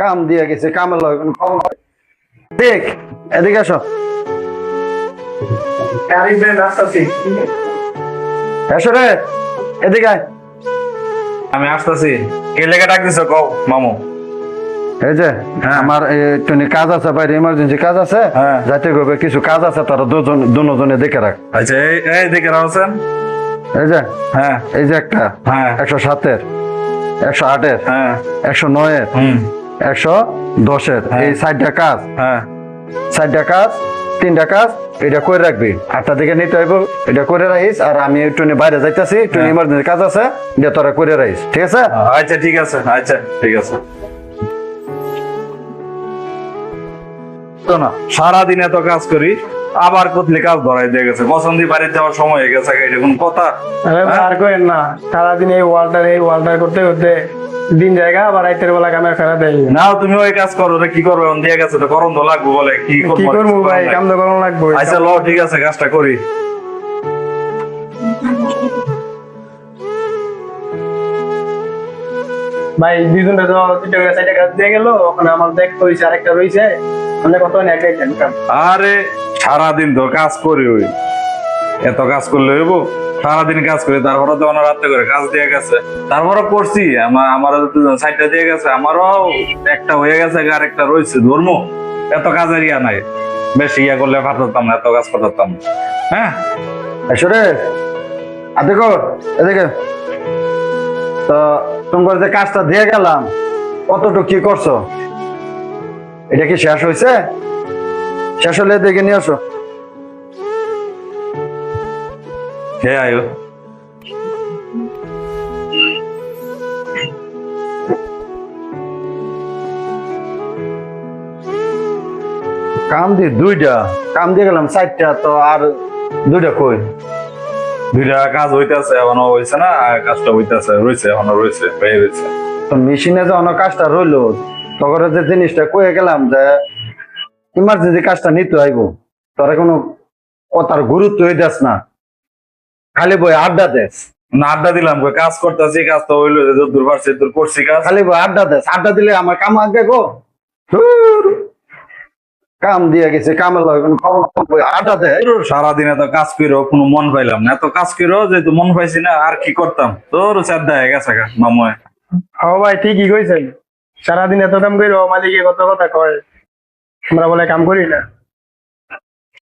কাম দিয়ে গেছে, কামের লগে কোনো খবর নাই। দেখ এদিকে আসো, এসো রে, এদিকে আয়। আমি আসতেছি। কে লেগে ডাক দিছো কও মামু? এই যে আমার একটু কাজ আছে, বাইরে ইমার্জেন্সি কাজ আছে, হ্যাঁ। যাইতে হবে, কিছু কাজ আছে, তারা দুজনে দেখে রাখ। আচ্ছা এই দেখে রাখছেন। এই যে হ্যাঁ এই যে একটা হ্যাঁ 107-এর, 108-এর, হ্যাঁ 109-এর, 110-এর, হ্যাঁ। এই 4টা কাজ, হ্যাঁ 4টা কাজ, 3টা কাজ, এটা করে রাখবি। 8টা দিকে নিতে হইব, এটা করে রাখিস। আর আমি একটু বাইরে যাইতেছি, একটু ইমার্জেন্সি কাজ আছে, এটা তোরা করে রাখিস, ঠিক আছে? আচ্ছা ঠিক আছে, আচ্ছা ঠিক আছে। তো না সারাদিন এত কাজ করি, আবার কোথায় কাজ ধরাই দিয়ে গেছে, পছন্দি বাড়িতে যাওয়ার সময় হয়ে গেছে, এটা কোন কথা? আরে ভাই আর করেন না, সারাদিন এই ওয়ালটার করতে করতে দিন জায়গা, আবার রাতের বেলা কামে ফেলা দেয়। নাও তুমি ওই কাজ করো, কি করবে এখন দিয়ে গেছে তো, করণ তো লাগবো বলে কি কি করবো ভাই, কাম তো করানো লাগবে। আচ্ছা ল ঠিক আছে, কাজটা করি। ভাই দুজনটা তো 3টা করে 4টা কাজ দিয়ে গেল, ওখানে আমার দেখ হয়েছে, আরেকটা রয়েছে, মানে কত না একটাই কাম। আরে সারাদিন তো কাজ করি, ওই এত কাজ করলে হইব? সারাদিন কাজ করি, তারপরে তো অনেক রাত্রে করে কাজ দিয়ে গেছে, তারপরে করছি। আমার 4টা দিয়ে গেছে, আমারও একটা হয়ে গেছে, আর একটা রয়েছে ধর্ম। এত কাজের ইয়া নাই, বেশি ইয়া করলে পারতাম না, এত কাজ করতাম না। হ্যাঁ এসো রে, আর দেখো এদিকে তো, তোমার যে কাজটা দিয়ে গেলাম, কতটুকু কি করছো? এটা কি শেষ হয়েছে? শেষ হলে দেখে নিয়ে আসো। হে আয়ো। কাম দিয়ে 2টা, কাম দিয়ে গেলাম 4টা, তো আর 2টা কই? দুইটা কাজ হইতেছে, এখনো হয়েছে না, কাজটা হইতেছে, রয়েছে এখনো, রয়েছে হয়ে রয়েছে। তো মেশিনে যে অনেক কাজটা রইলো, তখন যে জিনিসটা কয়ে গেলাম যে ইমার্জেন্সি কাজটা নিতে আইবো, তোরা কোনো কথার গুরুত্বই দেস না, খালি বই আড্ডা দেস। না আড্ডা দিলাম কই, কাজ করতেছি, কাজ তো হইলো, দূর পারছি দূর করছি কাজ। খালি বই আড্ডা দেস, আড্ডা দিলে আমার কাম আগে গো। ধুর, কাম দিয়ে গেছে, কামের লগে কোনো খবর নাই, বই আড্ডা দে। সারাদিন এত কাজ করেও কোনো মন পাইলাম না, এত কাজ করেও যেহেতু মন পাইছি না, আর কি করতাম, তোর চারদা হয়ে গেছে মামু। ও ভাই ঠিকই কইছেন, সারাদিন এত কাম করে মালিকে কত কথা কয়, আমরা বলে কাম করি না।